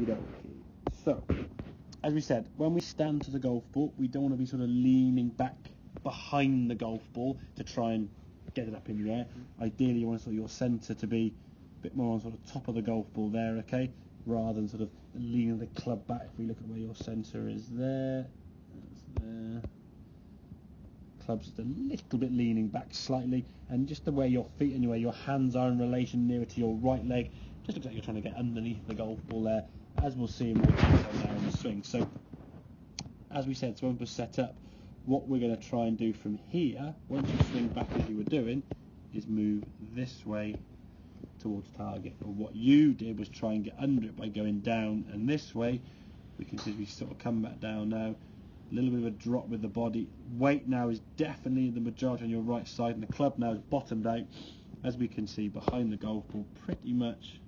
Okie dokie. So, as we said, when we stand to the golf ball, we don't want to be sort of leaning back behind the golf ball to try and get it up in the air. Ideally, you want sort of your centre to be a bit more on sort of top of the golf ball there, okay? Rather than sort of leaning the club back. If we look at where your centre is there, that's there. Club's just a little bit leaning back slightly, and just the way your feet and where your hands are in relation nearer to your right leg, just looks like you're trying to get underneath the golf ball there, as we'll see in more detail now in the swing. So, as we said, so when we're set up, what we're going to try and do from here, once you swing back as you were doing, is move this way towards target. But what you did was try and get under it by going down, and this way, we can see as we sort of come back down now, a little bit of a drop with the body. Weight now is definitely the majority on your right side, and the club now is bottomed out, as we can see behind the golf ball, pretty much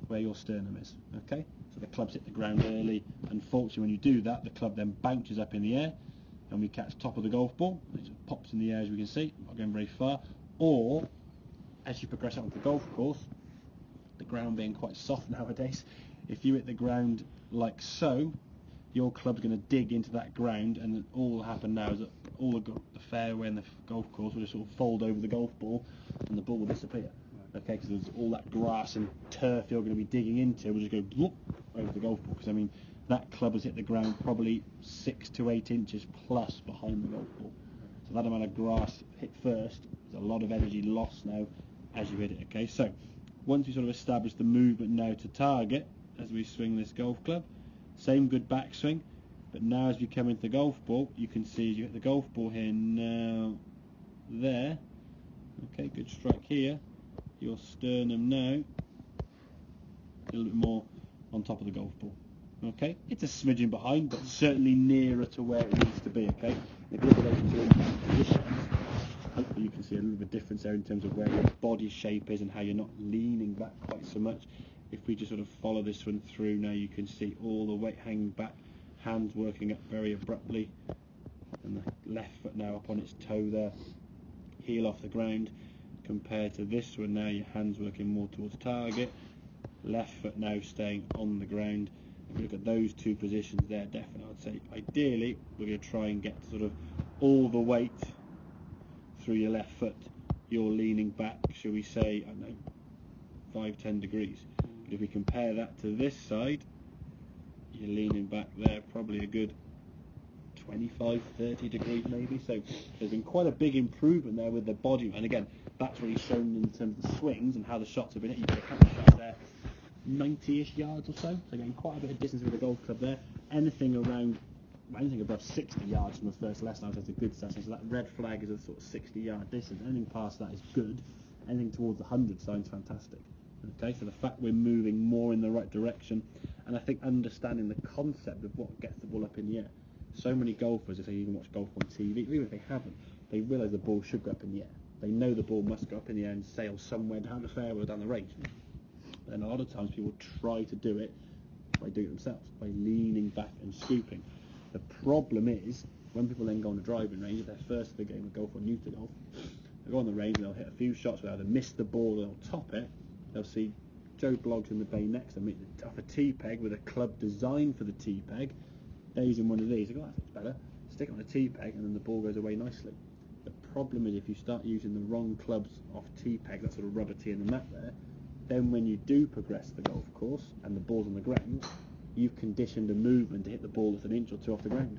where your sternum is. Okay, so the club's hit the ground early. Unfortunately, when you do that, the club then bounces up in the air, and we catch top of the golf ball. It just pops in the air, as we can see, not going very far. Or as you progress out onto the golf course, the ground being quite soft nowadays, if you hit the ground like so, your club's going to dig into that ground, and all will happen now is that all the fairway and the golf course will just sort of fold over the golf ball, and the ball will disappear. Okay, because there's all that grass and turf you're going to be digging into will just go bloop over the golf ball. Because I mean, that club has hit the ground probably 6 to 8 inches plus behind the golf ball. So that amount of grass hit first, there's a lot of energy lost now as you hit it. Okay, so once we sort of establish the movement now to target as we swing this golf club, same good backswing, but now as we come into the golf ball, you can see as you hit the golf ball here now, there, okay, good strike here, your sternum now, a little bit more on top of the golf ball. Okay, it's a smidgen behind, but certainly nearer to where it needs to be. Okay, if you look at those two positions, hopefully you can see a little bit of difference there in terms of where your body shape is and how you're not leaning back quite so much. If we just sort of follow this one through now, you can see all the weight hanging back, hands working up very abruptly, and the left foot now up on its toe there, heel off the ground, compared to this one now, your hands working more towards target, left foot now staying on the ground. If you look at those two positions there, definitely I'd say ideally we're going to try and get sort of all the weight through your left foot. You're leaning back, shall we say, I don't know, 5-10 degrees. But if we compare that to this side, you're leaning back there probably a good 25-30 degrees maybe. So there's been quite a big improvement there with the body, and again, that's really shown in terms of the swings and how the shots have been hit. You've got a couple of shots there, 90-ish yards or so getting quite a bit of distance with the golf club there. Anything above 60 yards from the first lesson, I would say it's a good session. So that red flag is a sort of 60-yard distance. Anything past that is good. Anything towards the 100 sounds fantastic. Okay, so the fact we're moving more in the right direction, and I think understanding the concept of what gets the ball up in the air. So many golfers, if they even watch golf on TV, or even if they haven't, they realise the ball should go up in the air. They know the ball must go up in the air and sail somewhere down the fairway or down the range. And a lot of times people try to do it by doing it themselves, by leaning back and scooping. The problem is, when people then go on the driving range, if they're first to the game of golf or new to golf, they go on the range and they'll hit a few shots where they'll either miss the ball or they'll top it. They'll see Joe Bloggs in the bay next to them off a tee peg with a club designed for the tee peg. They're using one of these. They go, oh, that's better. Stick it on a tee peg and then the ball goes away nicely. The problem is if you start using the wrong clubs off tee peg, that sort of rubber tee in the mat there, then when you do progress the golf course and the ball's on the ground, you've conditioned a movement to hit the ball that's an inch or two off the ground.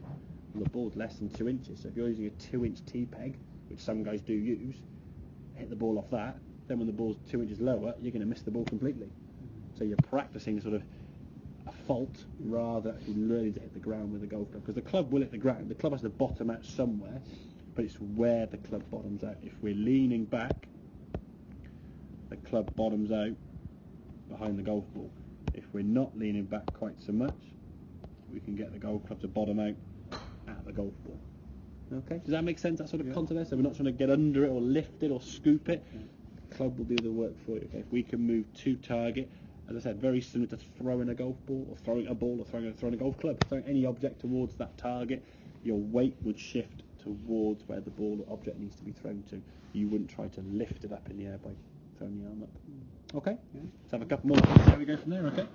And the ball's less than 2 inches, so if you're using a 2-inch tee peg, which some guys do use, hit the ball off that, then when the ball's 2 inches lower, you're going to miss the ball completely. So you're practicing sort of a fault rather than actually learning to hit the ground with the golf club, because the club will hit the ground. The club has to bottom out somewhere, but it's where the club bottoms out. If we're leaning back, the club bottoms out behind the golf ball. If we're not leaning back quite so much, we can get the golf club to bottom out at the golf ball. Okay, does that make sense, that sort of concept there? So we're not trying to get under it or lift it or scoop it. The club will do the work for you. Okay, if we can move to target, as I said, very similar to throwing a golf ball or throwing a ball or throwing a golf club. Throwing any object towards that target, your weight would shift towards where the ball or object needs to be thrown to. You wouldn't try to lift it up in the air by throwing the arm up. Okay, let's have a couple more. How we go from there, okay?